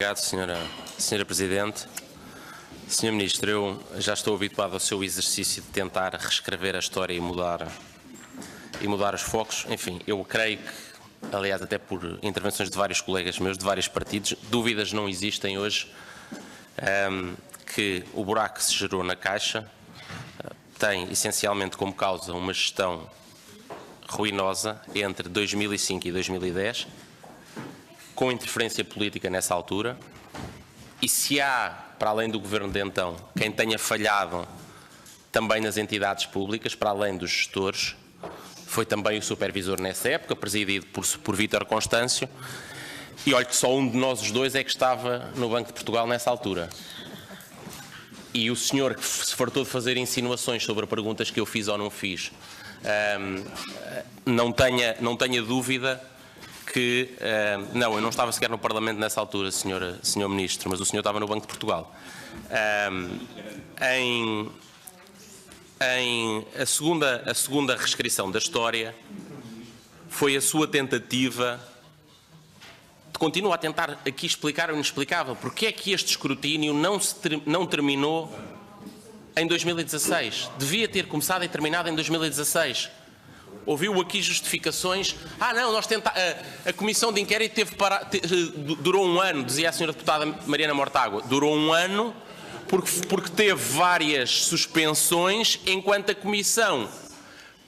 Obrigado, Senhora Presidente. Senhor Ministro, eu já estou habituado ao seu exercício de tentar reescrever a história e mudar os focos. Enfim, eu creio que, aliás, até por intervenções de vários colegas meus, de vários partidos, dúvidas não existem hoje que o buraco que se gerou na Caixa tem, essencialmente, como causa uma gestão ruinosa entre 2005 e 2010, com interferência política nessa altura, e se há, para além do Governo de então, quem tenha falhado também nas entidades públicas, para além dos gestores, foi também o supervisor nessa época, presidido por Vítor Constâncio, e olha que só um de nós os dois é que estava no Banco de Portugal nessa altura. E o senhor que se fartou de fazer insinuações sobre perguntas que eu fiz ou não fiz, não tenha dúvida que... não, eu não estava sequer no Parlamento nessa altura, senhor Ministro, mas o senhor estava no Banco de Portugal. A segunda reescrição da história foi a sua tentativa de continuar a tentar aqui explicar o inexplicável. Porque é que este escrutínio não terminou em 2016? Devia ter começado e terminado em 2016. Ouviu aqui justificações. Não, a comissão de inquérito durou um ano, dizia a senhora deputada Mariana Mortágua. Durou um ano porque teve várias suspensões enquanto a comissão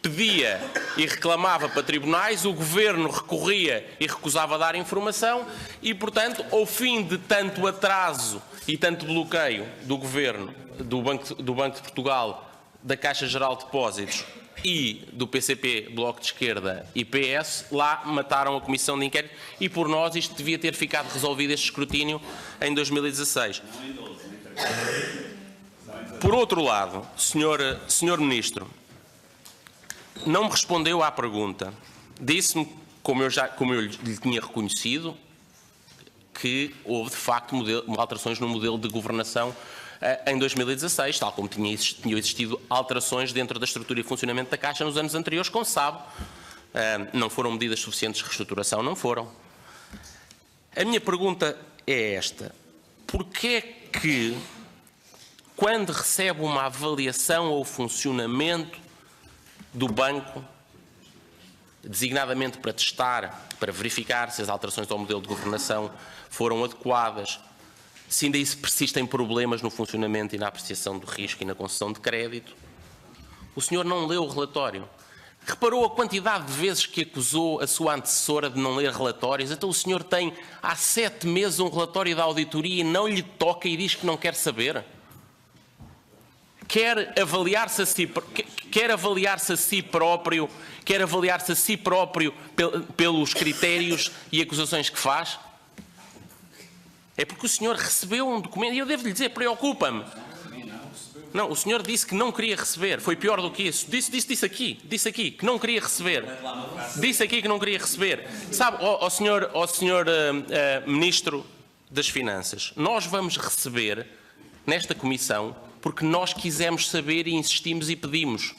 pedia e reclamava para tribunais, o Governo recorria e recusava dar informação e, portanto, ao fim de tanto atraso e tanto bloqueio do Governo, do Banco de Portugal, da Caixa Geral de Depósitos e do PCP, Bloco de Esquerda e PS, lá mataram a comissão de inquérito e por nós isto devia ter ficado resolvido, este escrutínio, em 2016. Por outro lado, senhor Ministro, não me respondeu à pergunta. Disse-me, como eu lhe tinha reconhecido, que houve de facto alterações no modelo de governação em 2016, tal como tinham existido alterações dentro da estrutura e funcionamento da Caixa nos anos anteriores, como sabe. Não foram medidas suficientes de reestruturação, não foram. A minha pergunta é esta. Porquê é que, quando recebe uma avaliação ao funcionamento do banco, designadamente para testar, para verificar se as alterações ao modelo de governação foram adequadas, se ainda persistem problemas no funcionamento e na apreciação do risco e na concessão de crédito, o senhor não leu o relatório? Reparou a quantidade de vezes que acusou a sua antecessora de não ler relatórios? Então o senhor tem há 7 meses um relatório da auditoria e não lhe toca e diz que não quer saber? Quer avaliar-se a si próprio pelos critérios e acusações que faz? É porque o senhor recebeu um documento, e eu devo lhe dizer, preocupa-me. Não, o senhor disse que não queria receber, foi pior do que isso. Disse aqui, que não queria receber. Disse aqui que não queria receber. Sabe, ao senhor Ministro das Finanças, nós vamos receber nesta comissão porque nós quisemos saber e insistimos e pedimos.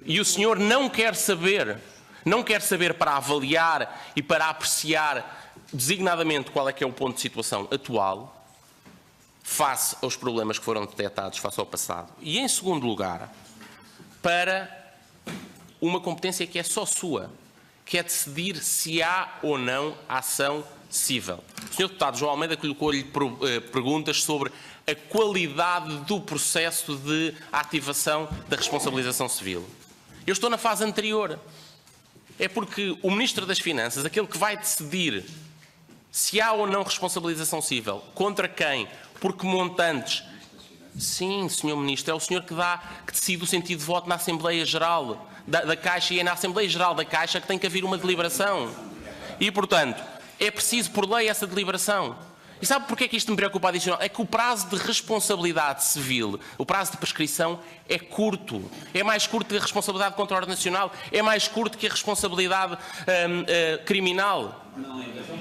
E o senhor não quer saber para avaliar e para apreciar designadamente qual é que é o ponto de situação atual, face aos problemas que foram detectados face ao passado. E, em segundo lugar, para uma competência que é só sua, que é decidir se há ou não ação cível. O Sr. Deputado João Almeida colocou-lhe perguntas sobre a qualidade do processo de ativação da responsabilização civil. Eu estou na fase anterior. É porque o Ministro das Finanças, aquele que vai decidir se há ou não responsabilização civil, contra quem, por que montantes. Sim, Sr. Ministro, é o senhor que decide o sentido de voto na Assembleia Geral da Caixa e é na Assembleia Geral da Caixa que tem que haver uma deliberação. E, portanto, é preciso por lei essa deliberação. E sabe porquê é que isto me preocupa adicional? É que o prazo de responsabilidade civil, o prazo de prescrição é curto. É mais curto que a responsabilidade contra a ordem nacional, é mais curto que a responsabilidade criminal.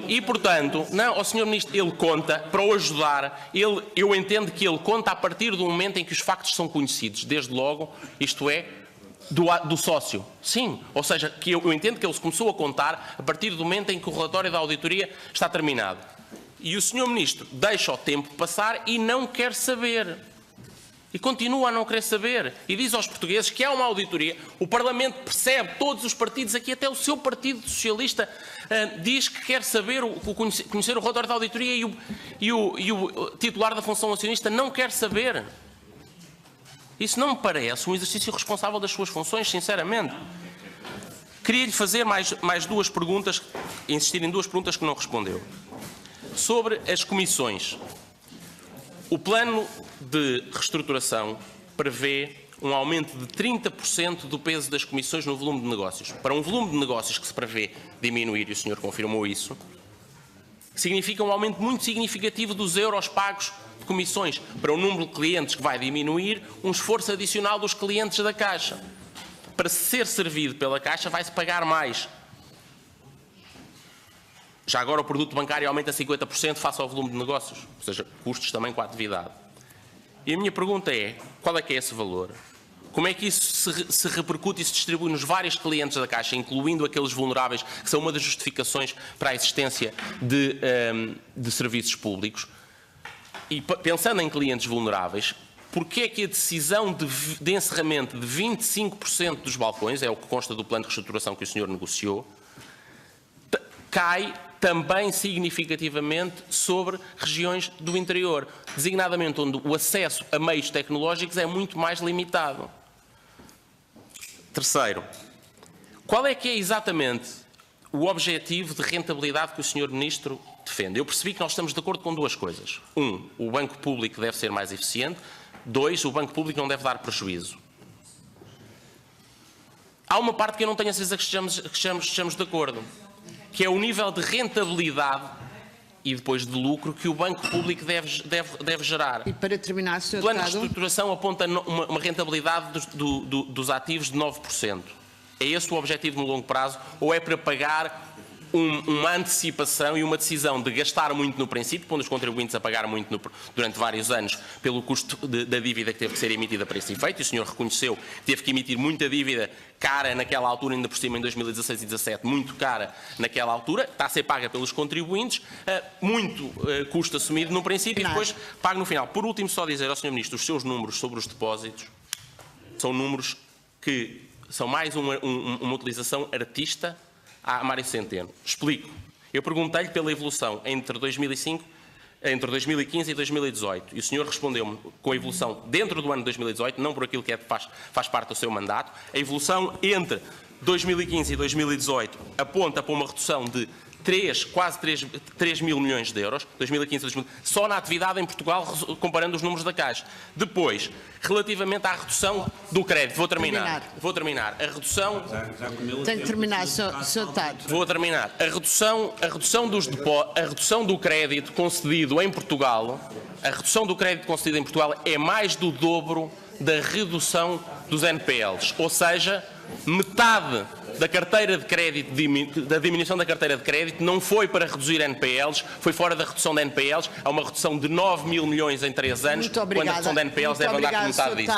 E, portanto, ao Sr. Ministro, ele conta, para o ajudar, eu entendo que ele conta a partir do momento em que os factos são conhecidos, desde logo, isto é, do sócio. Sim, ou seja, que eu entendo que ele se começou a contar a partir do momento em que o relatório da auditoria está terminado. E o Sr. Ministro deixa o tempo passar e não quer saber. E continua a não querer saber. E diz aos portugueses que há uma auditoria. O Parlamento percebe, todos os partidos aqui, até o seu Partido Socialista, diz que quer saber, conhecer o relatório da auditoria e o titular da função acionista não quer saber. Isso não me parece um exercício responsável das suas funções, sinceramente. Queria-lhe fazer mais duas perguntas, insistir em duas perguntas que não respondeu. Sobre as comissões. O plano de reestruturação prevê um aumento de 30% do peso das comissões no volume de negócios. Para um volume de negócios que se prevê diminuir, e o senhor confirmou isso, significa um aumento muito significativo dos euros pagos de comissões. Para o número de clientes que vai diminuir, um esforço adicional dos clientes da Caixa. Para ser servido pela Caixa vai-se pagar mais. Já agora o produto bancário aumenta 50% face ao volume de negócios, ou seja, custos também com a atividade. E a minha pergunta é, qual é que é esse valor? Como é que isso se repercute e se distribui nos vários clientes da Caixa, incluindo aqueles vulneráveis, que são uma das justificações para a existência de serviços públicos? E pensando em clientes vulneráveis, porquê é que a decisão de encerramento de 25% dos balcões, é o que consta do plano de reestruturação que o senhor negociou, cai também significativamente sobre regiões do interior, designadamente onde o acesso a meios tecnológicos é muito mais limitado. Terceiro, qual é que é exatamente o objetivo de rentabilidade que o Sr. Ministro defende? Eu percebi que nós estamos de acordo com duas coisas. Um, o banco público deve ser mais eficiente. Dois, o banco público não deve dar prejuízo. Há uma parte que eu não tenho a certeza que estejamos de acordo, que é o nível de rentabilidade e depois de lucro que o banco público deve gerar. E para terminar, Sr. O plano de Deputado, reestruturação aponta uma rentabilidade dos ativos de 9%. É esse o objetivo no longo prazo ou é para pagar uma antecipação e uma decisão de gastar muito no princípio, pondo os contribuintes a pagar muito durante vários anos pelo custo da dívida que teve que ser emitida para esse efeito, e o senhor reconheceu que teve que emitir muita dívida cara naquela altura, ainda por cima em 2016 e 2017, muito cara naquela altura, está a ser paga pelos contribuintes, muito custo assumido no princípio e depois pago no final. Por último, só dizer ao Sr. Ministro, os seus números sobre os depósitos são números que são mais uma utilização artista a Mário Centeno. Explico. Eu perguntei-lhe pela evolução entre 2015 e 2018 e o senhor respondeu-me com a evolução dentro do ano de 2018, não por aquilo que faz parte do seu mandato. A evolução entre 2015 e 2018 aponta para uma redução de quase 3 mil milhões de euros, 2015 a 2018, só na atividade em Portugal, comparando os números da Caixa. Depois, relativamente à redução do crédito, vou terminar. A redução... Tem que terminar, Sr. Deputado. Vou terminar. A redução do crédito concedido em Portugal, é mais do dobro da redução dos NPLs, ou seja, metade da carteira de crédito, da diminuição da carteira de crédito não foi para reduzir NPLs, foi fora da redução de NPLs, há uma redução de 9 mil milhões em 3 anos, quando a redução de NPLs deve andar por metade disso.